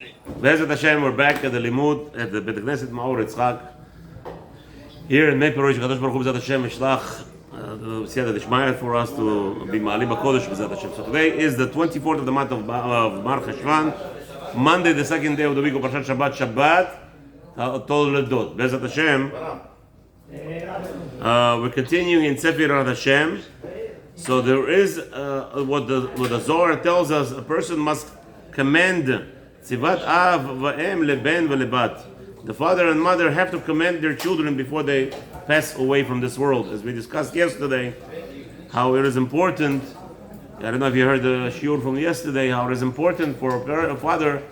Be'ezrat Hashem, we're back at the Limud at the Bet Knesset Ma'or Yitzchak here in Mei Perosh. Kadosh Baruch Hu B'ezrat Hashem Mishlach Siyata Dishmayat for us to be Ma'ali B'Kodesh B'ezrat Hashem. So today is the 24th of the month of Mar Cheshvan, Monday, the second day of the week of Parshat Shabbat, Tol Ledot. B'ezrat Hashem, we're continuing in Sefer Hashem. So there is what the Zohar tells us: a person must command. Tzivat av va'em leben v'lebat. The father and mother have to command their children before they pass away from this world. As we discussed yesterday, how it is important. I don't know if you heard the shiur from yesterday. How it is important for a father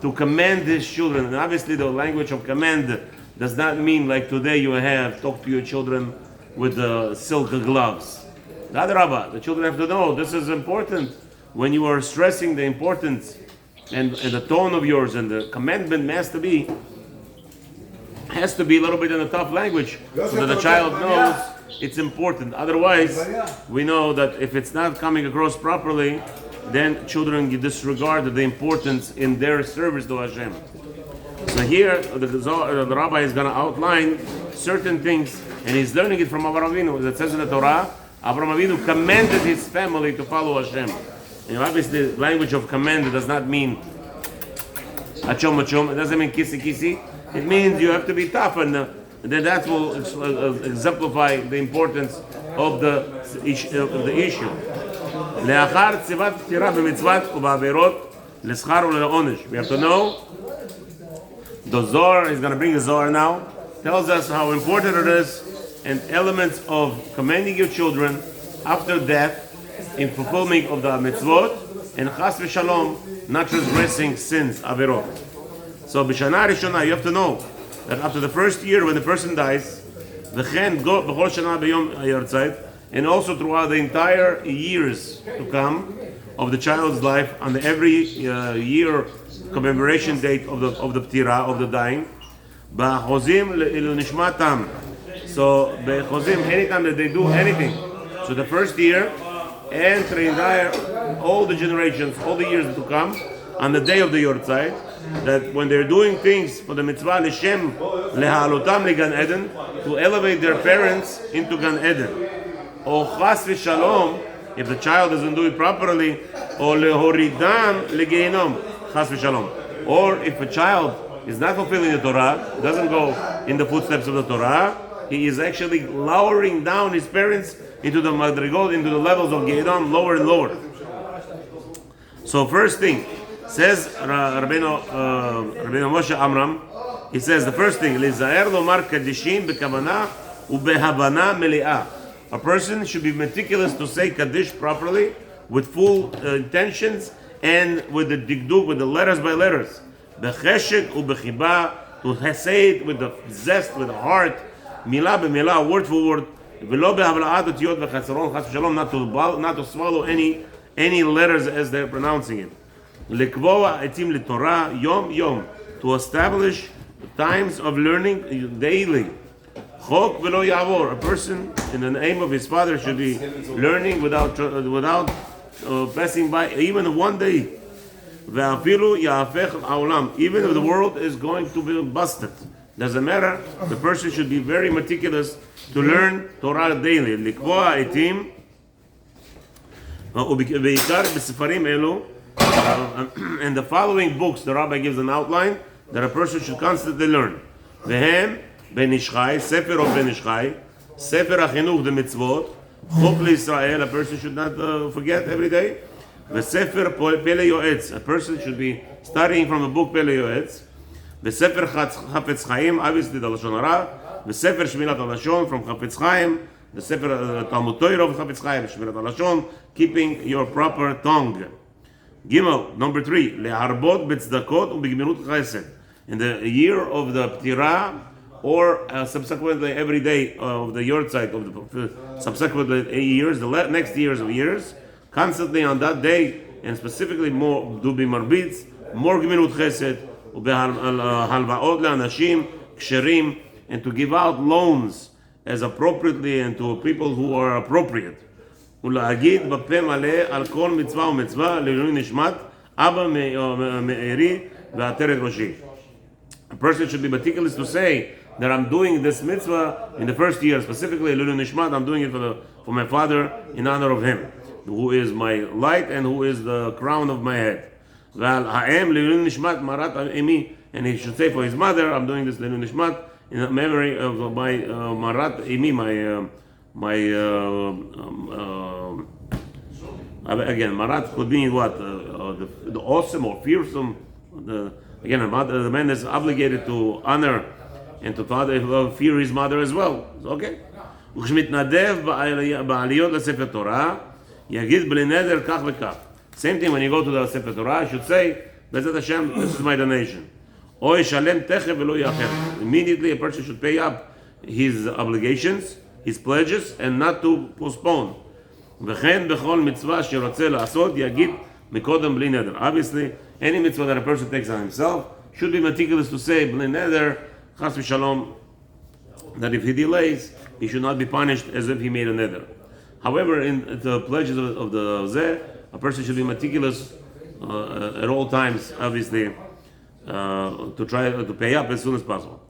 to command his children. And obviously, the language of command does not mean like today you have talk to your children with silk gloves. The children have to know this is important. When you are stressing the importance and the tone of yours and the commandment has to be a little bit in a tough language so that the child knows it's important. Otherwise, we know that if it's not coming across properly, then children disregard the importance in their service to Hashem. So here, the rabbi is going to outline certain things, and he's learning it from Avraham Avinu. As it says in the Torah, Avraham Avinu commanded his family to follow Hashem. And obviously, the language of command does not mean achom achom. It doesn't mean kissy kissy. It means you have to be tough, and then that will exemplify the importance of the issue. לאחר ציוות פטירה במצוות ובעבירות לשכר ולעונש. We have to know. The Zohar is going to bring the Zohar now. Tells us how important it is and elements of commanding your children after death in fulfillment of the mitzvot and chas v'shalom, not transgressing sins, averot. So b'shana rishona, you have to know that after the first year when the person dies, v'chen go b'chol shana b'yom hayartzeit, and also throughout the entire years to come of the child's life, on the every year commemoration date of the ptira, of the dying, b'chozim l'nishmatam. So b'chozim, anytime that they do anything, so the first year and the entire, all the generations, all the years to come, on the day of the Yortzeit, that when they're doing things for the mitzvah l'shem leha'alotam legan Eden, to elevate their parents into Gan Eden, or chas v'shalom, if the child doesn't do it properly, or lehoridam legehinom, chas v'shalom, or if a child is not fulfilling the Torah, doesn't go in the footsteps of the Torah, he is actually lowering down his parents into the madrigot, into the levels of Gehinom, lower and lower. So first thing, says Rabbeinu Moshe Amram, he says the first thing, Lizaer lomar kadishim bekavana ubehabana meli'ah. A person should be meticulous to say kaddish properly, with full intentions, and with the digduk, with the letters by letters. Becheshek ubechiba, to say it with the zest, with the heart, milah b'milah, word for word. Not to swallow any letters as they're pronouncing it. To establish times of learning daily. A person in the name of his father should be learning without passing by even one day. Even if the world is going to be busted, doesn't matter. The person should be very meticulous to learn Torah daily. לקבוע עתים, ובעיקר בספרים אלו, and the following books, the rabbi gives an outline that a person should constantly learn. והם בן איש חי, ספר או בן איש חי, ספר החינוך דמצוות, חוק לישראל, a person should not forget every day, וספר פלא יועץ, a person should be studying from a book פלא יועץ, וספר חפץ חיים, obviously the לשון הרע, וספר שמירת הלשון from חפץ חיים, וספר תלמוד תורה of חפץ חיים, שמירת הלשון, keeping your proper tongue. Gimel, number 3, להרבות בצדקות ובגמילות חסד. In the year of the ptira, or subsequently every day of the yortzeit, of the subsequently 8 years, the next years of years, constantly on that day, and specifically more, do be marbitz, more gemilut chesed, ובהלוואות לאנשים כשרים, and to give out loans as appropriately and to people who are appropriate. ולהגיד בפה מלא על כל מצווה ומצווה לעילוי נשמת אבא מארי ועטרת ראשי. A person should be meticulous to say that I'm doing this mitzvah in the first year, specifically Lulu Nishmat, I'm doing it for my father in honor of him, who is my light and who is the crown of my head. ועל האם לעילוי נשמת מרת אמי, and he should say for his mother, I'm doing this לעילוי נשמת in memory of my marat imi, again, marat could mean what? The awesome or fearsome. Again, the man is obligated to honor and to fear his mother as well. Okay. וכשמתנדב בעליות לספר תורה, יגיד בלי נדר כך וכך. Same thing when you go to the Sefer Torah, I should say, Bezat Hashem, this is my donation. או ישלם תכף ולא יאחר. Immediately a person should pay up his obligations, his pledges, and not to postpone. וכן בכל מצווה שרוצה לעשות, יגיד מקודם בלי נדר. Obviously, any mitzvah that a person takes on himself should be meticulous to say bli neder, chas v'shalom, that if he delays, he should not be punished as if he made a neder. However, in the pledges of the Zeh, a person should be meticulous at all times, obviously, to try to pay up as soon as possible.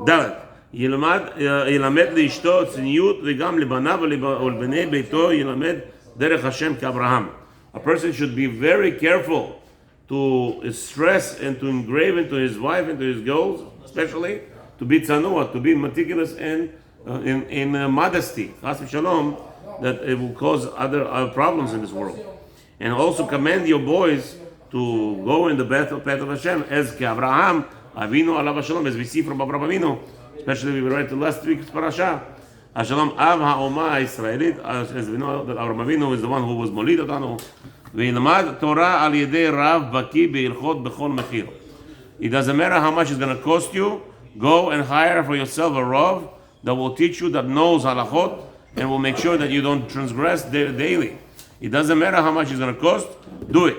ד' ילמד לאשתו צניעות וגם לבניו ולבני ביתו ילמד דרך השם כאברהם. A person should be very careful to stress and to engrave into his wife and to his girls, especially to be tzanua, to be meticulous and in modesty, chas v'shalom, that it will cause other problems in this world. And also command your boys to go in the path of Hashem, as Abraham Avinu alav Hashalom, as we see from Abraham Avinu, especially we read the last week's parasha. Hashalom av ha'oma Israelit, as we know that Abraham Avinu is the one who was molid otanu. וילמד תורה על ידי רב בקי בהלכות בכל מחיר. It doesn't matter how much it's going to cost you, go and hire for yourself a rav that will teach you, that knows halachot, and will make sure that you don't transgress daily. It doesn't matter how much it's going to cost, do it.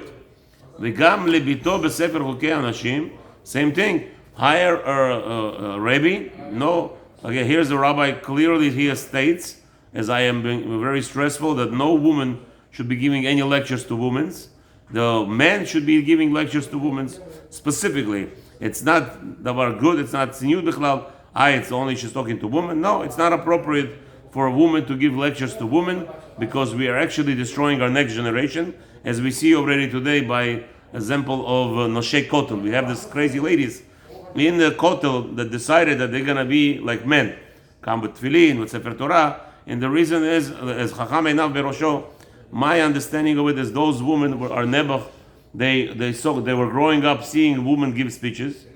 וגם לביתו בספר חוקי אנשים, same thing, hire a rabbi. No, okay, here's the rabbi, clearly he states, as I am being very stressful, that no woman should be giving any lectures to women. The man should be giving lectures to women specifically. It's not davar good, it's not tzniut bichlal. It's only she's talking to women. No, it's not appropriate for a woman to give lectures to women, because we are actually destroying our next generation, as we see already today by example of Noshei Kotel. We have these crazy ladies in the Kotel that decided that they're going to be like men, come with tefillin, with Sefer Torah, and the reason is, as Chacham Einav Berosho, my understanding of it is those women are nebuch. They were growing up seeing women give speeches,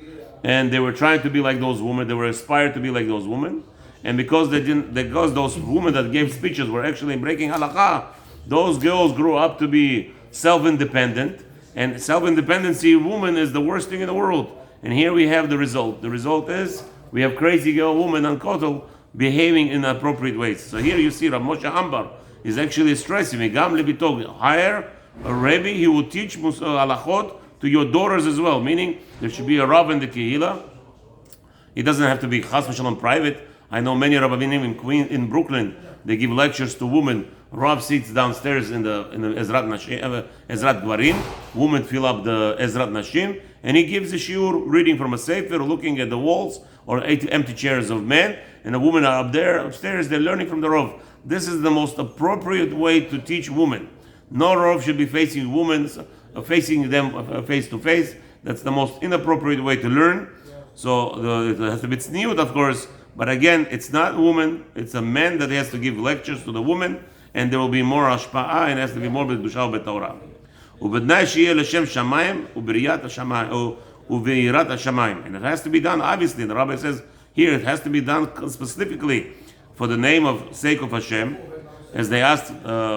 and they were trying to be like those women. They were inspired to be like those women, and because because those women that gave speeches were actually breaking halakha, those girls grew up to be self-independent, and self-independency woman is the worst thing in the world. And here we have the result. The result is we have crazy girl women on Kotel behaving in appropriate ways. So here you see Rav Moshe Ambar is actually stressing me. Gam lebitog, hire a rabbi. He will teach halachot to your daughters as well. Meaning there should be a rav in the kehila. It doesn't have to be chas v'shalom private. I know many rabbinim in Brooklyn. They give lectures to women. Rav sits downstairs in the Ezrat Nashim, Ezrat Gvarim. Women fill up the Ezrat Nashim, and he gives a shiur reading from a sefer, looking at the walls or empty chairs of men, and the women are up there upstairs. They're learning from the rav. This is the most appropriate way to teach women. No rav should be facing women, facing them face to face. That's the most inappropriate way to learn. So it has to be tzniut, of course. But again, it's not a woman, it's a man that has to give lectures to the woman, and there will be more ashpa'ah, and it has to be more b'kedusha u'b'torah. U'b'tnai sheyeh l'shem shamayim u'b'riyat hashamayim u'v'yirat hashamayim. And it has to be done, obviously, the rabbi says here, it has to be done specifically for the sake of Hashem, as they asked,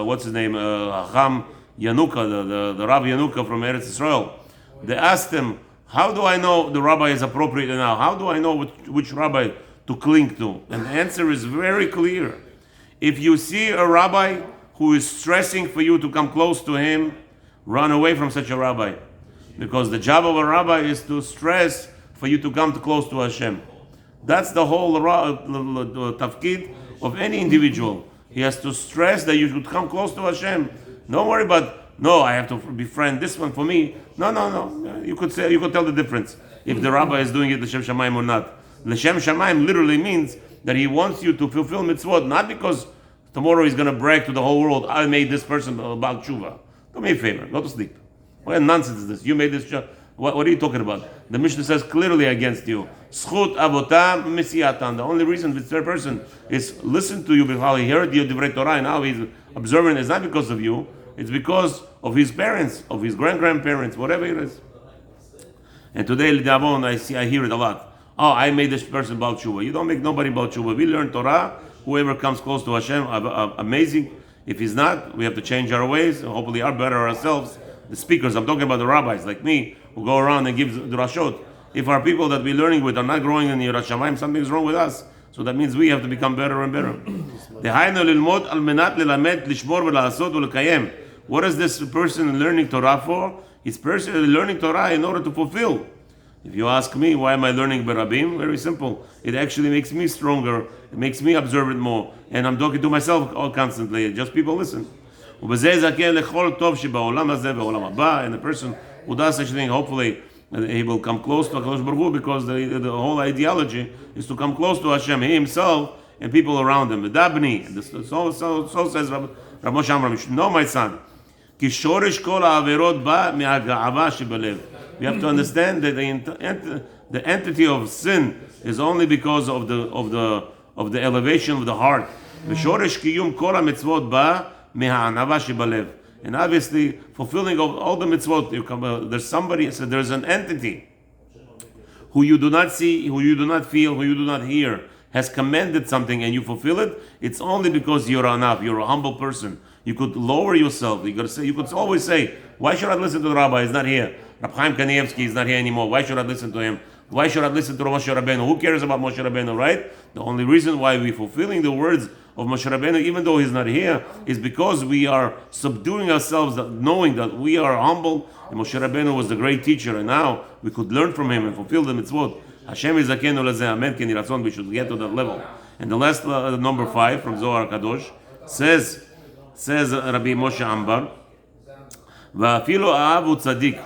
what's his name, Hacham Yanuka, the Rabbi Yanuka from Eretz Israel. They asked him, how do I know the rabbi is appropriate now? How do I know which rabbi to cling to? And the answer is very clear. If you see a rabbi who is stressing for you to come close to him, run away from such a rabbi. Because the job of a rabbi is to stress for you to come too close to Hashem. That's the whole tafkid of any individual. He has to stress that you should come close to Hashem. Don't worry about No, I have to befriend this one for me. No. You could tell the difference if the rabbi is doing it l'shem shamayim or not. L'shem shamayim literally means that he wants you to fulfill mitzvot, not because tomorrow he's going to brag to the whole world, I made this person Baal Tshuva. Do me a favor, go to sleep. What nonsense is this? You made this. What are you talking about? The Mishnah says clearly against you. Schut avotam misiyatan. The only reason this third person is listen to you because he heard your divrei Torah and now he's observant is not because of you. It's because of his parents, of his grandparents, whatever it is. And today, I hear it a lot. Oh, I made this person Baal Tshuva. You don't make nobody Baal Tshuva. We learn Torah. Whoever comes close to Hashem, amazing. If he's not, we have to change our ways. Hopefully, are better ourselves. The speakers, I'm talking about the rabbis like me, who go around and give the rashot. If our people that we're learning with are not growing in Yirat Shamayim, something's wrong with us. So that means we have to become better and better. What is this person learning Torah for? He's personally learning Torah in order to fulfill. If you ask me, why am I learning Berabim? Very simple. It actually makes me stronger. It makes me observe it more. And I'm talking to myself all constantly. Just people listen. And the person who does such a thing, hopefully, he will come close to HaKadosh Baruch Hu because the whole ideology is to come close to Hashem, he himself and people around him. So says Rav Moshe Amram, you should know, my son, we have to understand that the entity of sin is only because of the elevation of the heart. And obviously, fulfilling of all the mitzvot, there's somebody, so there's an entity who you do not see, who you do not feel, who you do not hear, has commanded something and you fulfill it. It's only because you're enough, you're a humble person. You could lower yourself. You could always say, why should I listen to the rabbi? He's not here. Rab Chaim Kanievsky is not here anymore. Why should I listen to him? Why should I listen to Moshe Rabbeinu? Who cares about Moshe Rabbeinu, right? The only reason why we're fulfilling the words of Moshe Rabbeinu, even though he's not here, is because we are subduing ourselves, knowing that we are humble, and Moshe Rabbeinu was the great teacher, and now we could learn from him and fulfill the mitzvot. HaShem yizakenu lezeh, amen, ken yiratzon, we should get to that level. And the last, number 5, from Zohar Kadosh, says Rabbi Moshe Ambar, va'afilu aavu tzadik,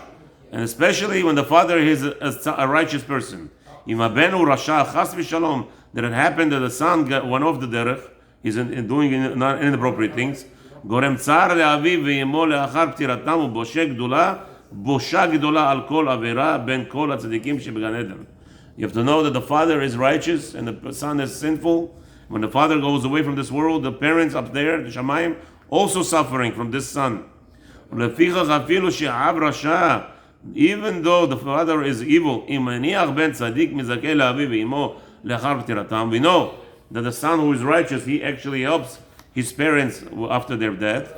and especially when the father is a righteous person. Im abenu rasha chas v'shalom, that it happened that the son went off the derech, he's doing inappropriate things. Gorem tzar le'aviv ve'imo le'achar ptiratam u'boshe gdula, bosha gdola al kol avera ben kol hatzadikim shebegan Eden. You have to know that the father is righteous and the son is sinful. When the father goes away from this world, the parents up there, the Shamayim, also suffering from this son. Even though the father is evil, we know that the son who is righteous, he actually helps his parents after their death.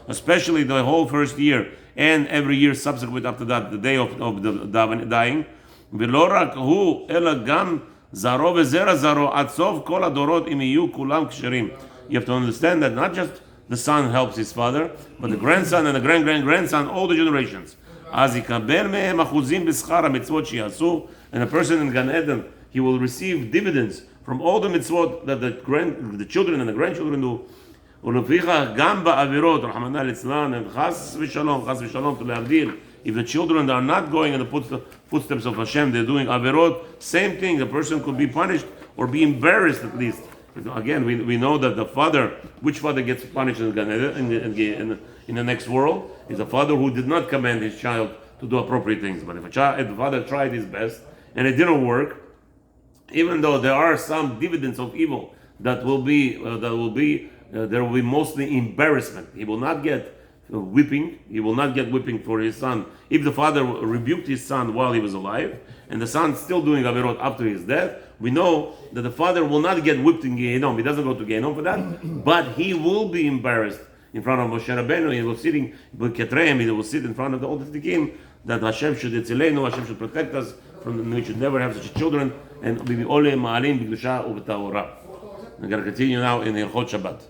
Especially the whole first year and every year subsequent after that, the day of the dying. You have to understand that not just the son helps his father, but the grandson and the grandson, all the generations. And a person in Gan Eden, he will receive dividends from all the mitzvot that the children and the grandchildren do. If the children are not going in the footsteps of Hashem, they're doing averot, same thing, the person could be punished or be embarrassed at least. Again, we know that the father, which father gets punished in the next world, is a father who did not command his child to do appropriate things. But if the father tried his best and it didn't work, even though there are some dividends of evil there will be mostly embarrassment. He will not get whipping. He will not get whipping for his son. If the father rebuked his son while he was alive, and the son still doing averot after his death, we know that the father will not get whipped in Gehenom. He doesn't go to Gehenom for that, but he will be embarrassed in front of Moshe Rabbeinu. He will sit in front of the old tzaddikim, that Hashem should etzilenu, Hashem should protect us from. We should never have such children, and we be ole ma'alim b'kedusha u'b'tahora. We're going to continue now in Hilchot Shabbat.